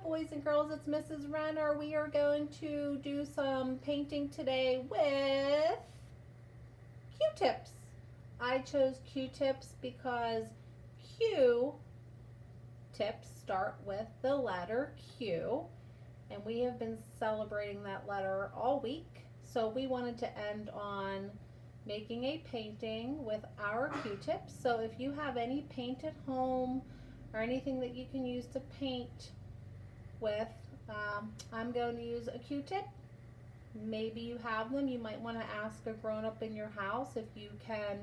boys and girls? It's Mrs. Renner. We are going to do some painting today with Q-tips. I chose Q-tips because Q-tips start with the letter Q, and we have been celebrating that letter all week. So we wanted to end on making a painting with our Q-tips. So if you have any paint at home or anything that you can use to paint with, I'm going to use a Q-tip. Maybe you have them. You might want to ask a grown-up in your house if you can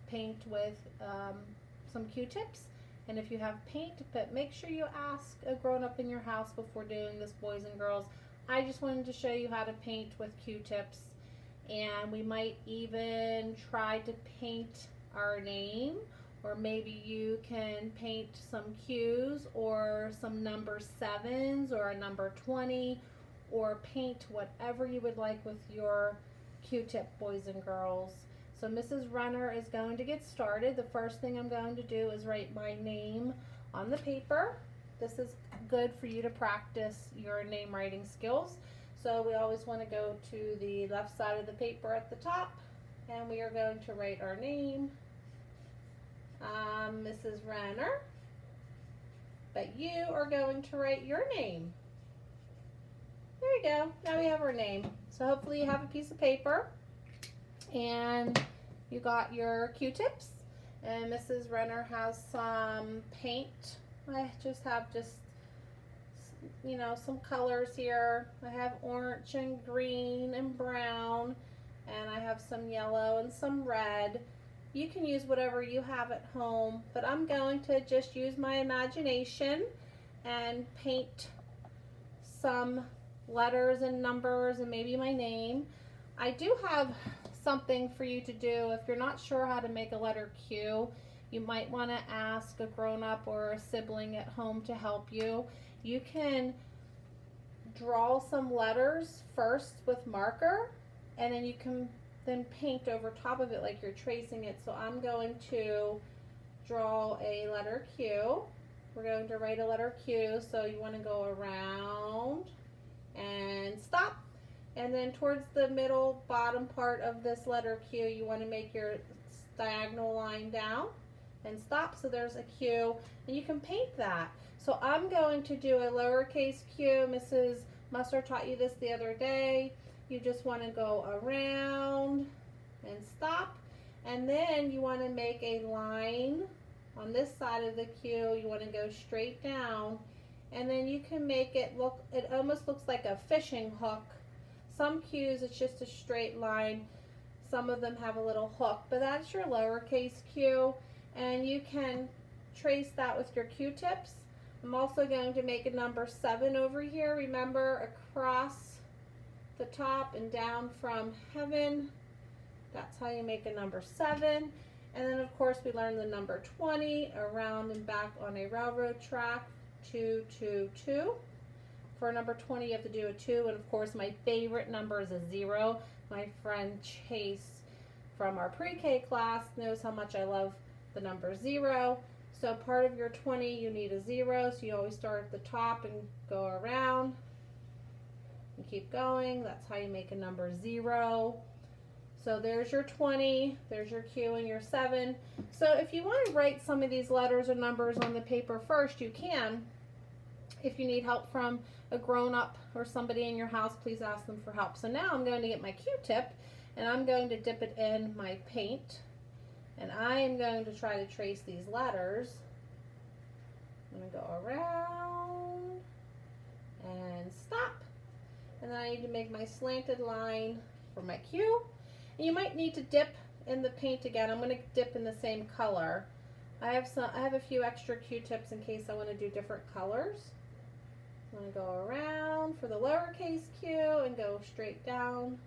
paint with some Q-tips. And if you have paint, but make sure you ask a grown-up in your house before doing this, boys and girls. I just wanted to show you how to paint with Q-tips. And we might even try to paint our name, or maybe you can paint some Q's or some number 7s or a number 20, or paint whatever you would like with your Q-tip, boys and girls. So Mrs. Renner is going to get started. The first thing I'm going to do is write my name on the paper. This is good for you to practice your name writing skills. So we always want to go to the left side of the paper at the top, and we are going to write our name, Mrs. Renner, but you are going to write your name. There you go. Now we have our name. So hopefully you have a piece of paper and you got your Q-tips, and Mrs. Renner has some paint. I just have you know, some colors here. I have orange and green and brown, and I have some yellow and some red. You can use whatever you have at home, but I'm going to just use my imagination and paint some letters and numbers and maybe my name. I do have something for you to do. If you're not sure how to make a letter Q, you might want to ask a grown-up or a sibling at home to help you. You can draw some letters first with marker, and then you can then paint over top of it like you're tracing it. So I'm going to draw a letter Q. We're going to write a letter Q, so you want to go around and stop. And then towards the middle bottom part of this letter Q, you want to make your diagonal line down and stop. So there's a Q, and you can paint that. So I'm going to do a lowercase q. Mrs. Musser taught you this the other day. You just want to go around and stop, and then you want to make a line on this side of the Q. You want to go straight down, and then you can make it look, it almost looks like a fishing hook. Some Q's it's just a straight line. Some of them have a little hook, but that's your lowercase q, and you can trace that with your Q-tips. I'm also going to make a number 7 over here. Remember, across the top and down from heaven. That's how you make a number 7. And then of course we learned the number 20, around and back on a railroad track, 2, 2, 2. For number 20 you have to do a 2, and of course my favorite number is a 0. My friend Chase from our pre-K class knows how much I love the number 0. So part of your 20 you need a 0, so you always start at the top and go around and keep going. That's how you make a number 0. So there's your 20, there's your Q and your 7. So if you want to write some of these letters or numbers on the paper first, you can. If you need help from a grown-up or somebody in your house, please ask them for help. So now I'm going to get my Q-tip, and I'm going to dip it in my paint, and I am going to try to trace these letters. I'm going to go around and stop, and then I need to make my slanted line for my Q. And you might need to dip in the paint again. I'm going to dip in the same color. I have a few extra Q-tips in case I want to do different colors. I'm going to go around for the lowercase q and go straight down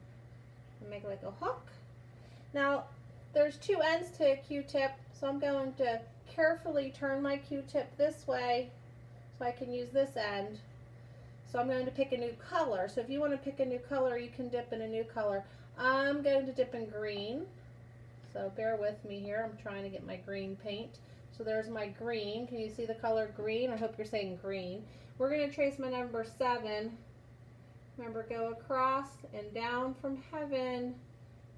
and make like a hook. Now there's 2 ends to a Q-tip, so I'm going to carefully turn my Q-tip this way so I can use this end. So I'm going to pick a new color. So if you want to pick a new color, you can dip in a new color. I'm going to dip in green. So bear with me here. I'm trying to get my green paint. So there's my green. Can you see the color green? I hope you're saying green. We're going to trace my number 7. Remember, go across and down from heaven.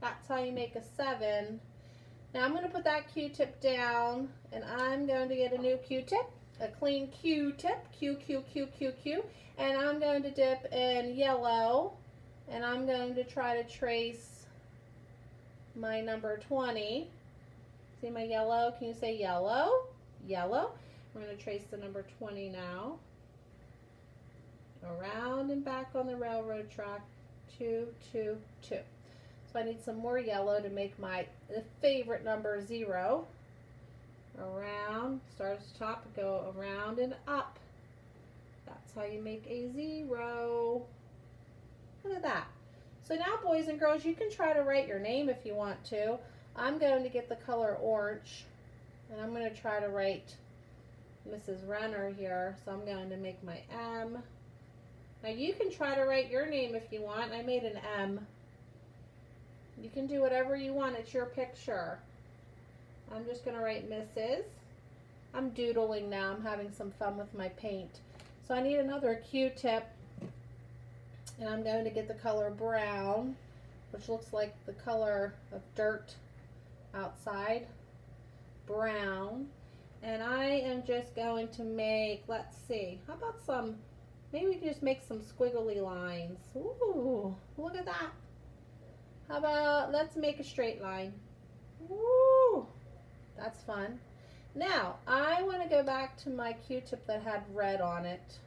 That's how you make a 7. Now I'm going to put that Q-tip down, and I'm going to get a new Q-tip, a clean Q-tip, Q, and I'm going to dip in yellow, and I'm going to try to trace my number 20. See my yellow? Can you say yellow? Yellow. We're going to trace the number 20 now. Around and back on the railroad track. 2, 2, 2. So I need some more yellow to make my favorite number 0. Around, start at the top, go around and up. That's how you make a 0. Look at that. So now, boys and girls, you can try to write your name if you want to. I'm going to get the color orange, and I'm going to try to write Mrs. Renner here. So I'm going to make my M. Now you can try to write your name if you want. I made an M. You can do whatever you want. It's your picture. I'm just going to write Mrs. I'm doodling now. I'm having some fun with my paint. So I need another Q-tip, and I'm going to get the color brown, which looks like the color of dirt outside. Brown. And I am just going to make, let's see, how about some, maybe we can just make some squiggly lines. Ooh, look at that. How about, let's make a straight line. Woo, that's fun. Now, I want to go back to my Q-tip that had red on it.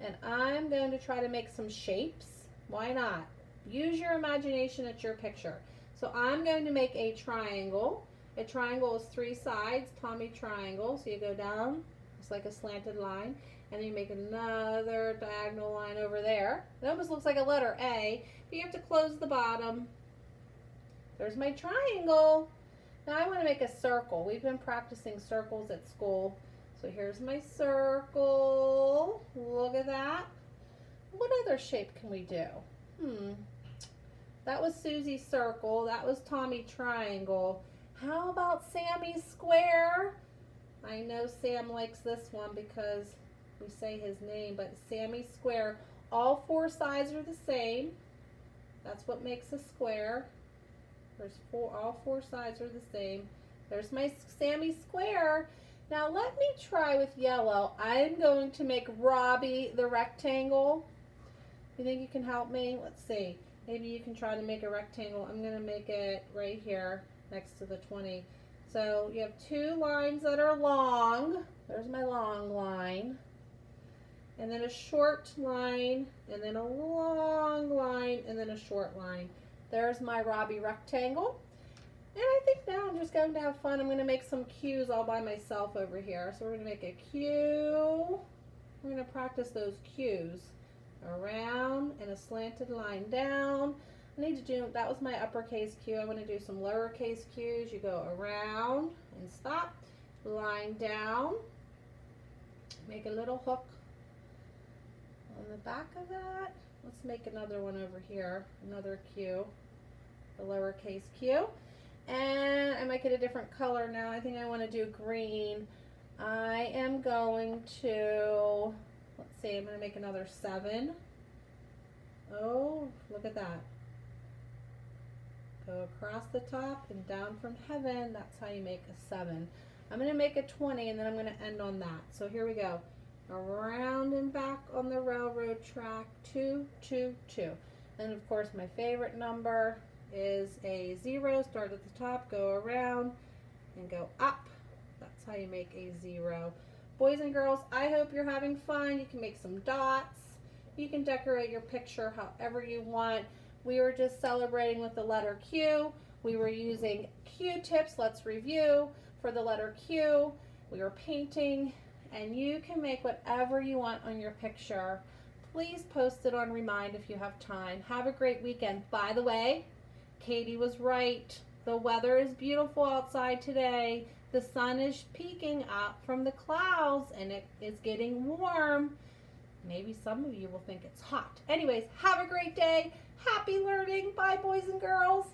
And I'm going to try to make some shapes. Why not? Use your imagination at your picture. So I'm going to make a triangle. A triangle is 3 sides, Tommy triangle. So you go down, it's like a slanted line. And then you make another diagonal line over there. It almost looks like a letter A, but you have to close the bottom. There's my triangle. Now I want to make a circle. We've been practicing circles at school. So here's my circle. Look at that. What other shape can we do? That was Susie's circle. That was Tommy triangle. How about Sammy's square? I know Sam likes this one because we say his name, but Sammy's square. All 4 sides are the same. That's what makes a square. All 4 sides are the same. There's my Sammy square. Now let me try with yellow. I'm going to make Robbie the rectangle. You think you can help me? Let's see. Maybe you can try to make a rectangle. I'm going to make it right here next to the 20. So you have 2 lines that are long. There's my long line. And then a short line, and then a long line, and then a short line. There's my Robbie rectangle. And I think now I'm just going to have fun. I'm going to make some Q's all by myself over here. So we're going to make a Q. We're going to practice those Q's. Around and a slanted line down. I need to do, that was my uppercase Q. I want to do some lowercase Q's. You go around and stop. Line down. Make a little hook on the back of that. Let's make another one over here. Another Q. The lowercase Q. And I might get a different color now. I think I want to do green. I am going to, let's see, I'm going to make another 7. Oh, look at that. Go across the top and down from heaven. That's how you make a 7. I'm going to make a 20, and then I'm going to end on that. So here we go. Around and back on the railroad track. 2, 2, 2. And of course my favorite number is a 0. Start at the top, go around, and go up. That's how you make a 0. Boys and girls, I hope you're having fun. You can make some dots. You can decorate your picture however you want. We were just celebrating with the letter Q. We were using Q-tips. Let's review. For the letter Q, we were painting, and you can make whatever you want on your picture. Please post it on Remind if you have time. Have a great weekend. By the way, Katie was right. The weather is beautiful outside today. The sun is peeking up from the clouds, and it is getting warm. Maybe some of you will think it's hot. Anyways, have a great day. Happy learning. Bye, boys and girls.